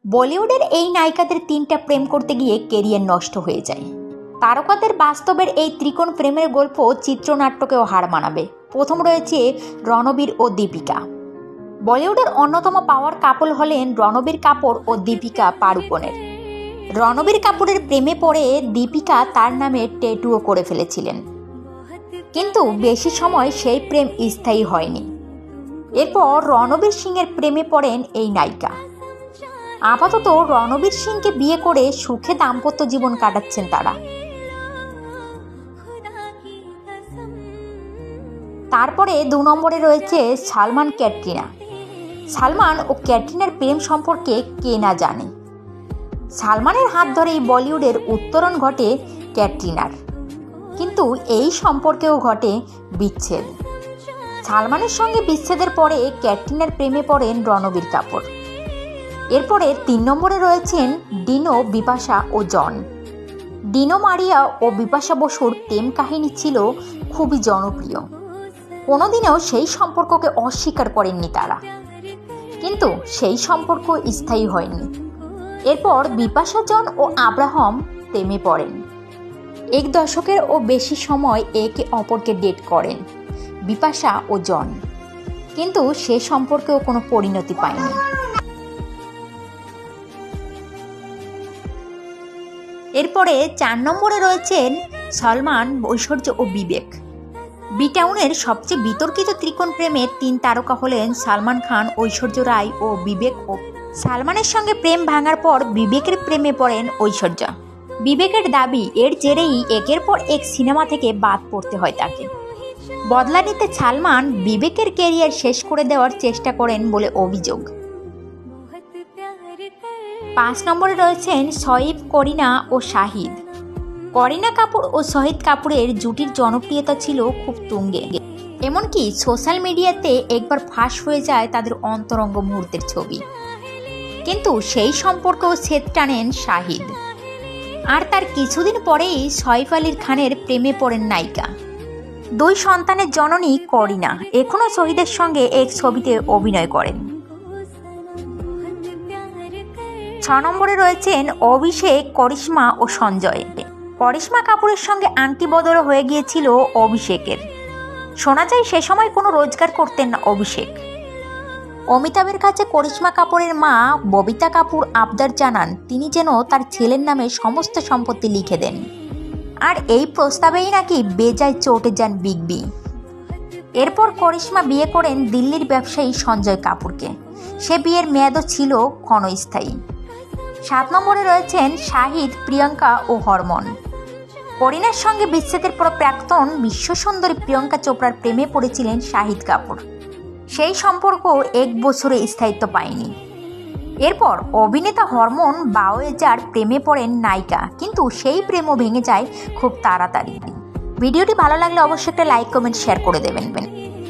বলিউডের এই নায়িকাদের তিনটা প্রেম করতে গিয়ে কেরিয়ার নষ্ট হয়ে যায়। তারকাদের বাস্তবের এই ত্রিকোণ প্রেমের গল্প চিত্রনাট্যকেও হার মানাবে। প্রথম রয়েছে রণবীর ও দীপিকা। বলিউডের অন্যতম পাওয়ার কাপল হলেন রণবীর কাপুর ও দীপিকা পাড়ুকোনের। রণবীর কাপুরের প্রেমে পড়ে দীপিকা তার নামে ট্যাটুও করে ফেলেছিলেন, কিন্তু বেশি সময় সেই প্রেম স্থায়ী হয়নি। এরপর রণবীর সিংয়ের প্রেমে পড়েন এই নায়িকা। আপাতত রণবীর সিংকে বিয়ে করে সুখে দাম্পত্য জীবন কাটাচ্ছেন তারা। তারপরে 2 নম্বরে রয়েছে সালমান ক্যাটরিনা। সালমান ও ক্যাটরিনার প্রেম সম্পর্কে কে না জানে। সালমানের হাত ধরেই বলিউডের উত্তরণ ঘটে ক্যাটরিনার, কিন্তু এই সম্পর্কেও ঘটে বিচ্ছেদ। সালমানের সঙ্গে বিচ্ছেদের পরে ক্যাটরিনার প্রেমে পড়েন রণবীর কাপুর। এরপরে 3 নম্বরে রয়েছেন ডিনো, বিপাশা ও জন। ডিনো মারিয়া ও বিপাশা বসুর প্রেম কাহিনী ছিল খুবই জনপ্রিয়। কোনোদিনও সেই সম্পর্ককে অস্বীকার করেননি তারা, কিন্তু সেই সম্পর্ক স্থায়ী হয়নি। এরপর বিপাশা, জন ও আব্রাহাম প্রেমে পড়েন। 1 দশকের ও বেশি সময় একে অপরকে ডেট করেন বিপাশা ও জন, কিন্তু সে সম্পর্কেও কোনো পরিণতি পায়নি। এরপরে 4 নম্বরে রয়েছেন সলমান, ঐশ্বর্য ও বিবেক। বি-টাউনের সবচেয়ে বিতর্কিত ত্রিকোণ প্রেমের 3 তারকা হলেন সালমান খান, ঐশ্বর্য রায় ও বিবেক। ও সালমানের সঙ্গে প্রেম ভাঙার পর বিবেকের প্রেমে পড়েন ঐশ্বর্য। বিবেকের দাবি এর জেরেই একের পর এক সিনেমা থেকে বাদ পড়তে হয় তাকে। বদলা নিতে সালমান বিবেকের ক্যারিয়ার শেষ করে দেওয়ার চেষ্টা করেন বলে অভিযোগ। 5 নম্বরে রয়েছেন শোয়েব, করিনা ও শাহিদ। করিনা কাপুর ও শহীদ কাপুরের জুটির জনপ্রিয়তা ছিল খুব তুঙ্গে, এমনকি সোশ্যাল মিডিয়াতে একবার ফাঁস হয়ে যায় তাদের অন্তরঙ্গ মুহূর্তের ছবি। কিন্তু সেই সম্পর্কেও ছেদ টানেন শাহিদ, আর তার কিছুদিন পরেই সইফ আলী খানের প্রেমে পড়েন নায়িকা। 2 সন্তানের জননী করিনা এখনও শহীদের সঙ্গে এক ছবিতে অভিনয় করেন। 6 নম্বরে রয়েছেন অভিষেক, করিশ্মা ও সঞ্জয়। করিশ্মা কাপুরের সঙ্গে আংটি বদলও হয়ে গিয়েছিল অভিষেকের। শোনা যায় সে সময় কোনো রোজগার করতেন না অভিষেক। অমিতাভের কাছে করিশ্মা কাপুরের মা ববিতা কাপুর আবদার জানান তিনি যেন তার ছেলের নামে সমস্ত সম্পত্তি লিখে দেন, আর এই প্রস্তাবেই নাকি বেজায় চটে যান বিগ বি। এরপর করিশ্মা বিয়ে করেন দিল্লির ব্যবসায়ী সঞ্জয় কাপুরকে। সে বিয়ের মেয়াদও ছিল ক্ষণস্থায়ী। 7 নম্বরে রয়েছেন শাহিদ, প্রিয়াঙ্কা ও হরমন। করিনার সঙ্গে বিচ্ছেদের পর প্রাক্তন বিশ্বসুন্দরী প্রিয়াঙ্কা চোপড়ার প্রেমে পড়েছিলেন শাহিদ কাপুর। সেই সম্পর্ক 1 বছরে স্থায়িত্ব পায়নি। এরপর অভিনেতা হরমন বাওয়েজার প্রেমে পড়েন নায়িকা, কিন্তু সেই প্রেমও ভেঙে যায় খুব তাড়াতাড়ি। ভিডিওটি ভালো লাগলে অবশ্যই একটা লাইক, কমেন্ট, শেয়ার করে দেবেন।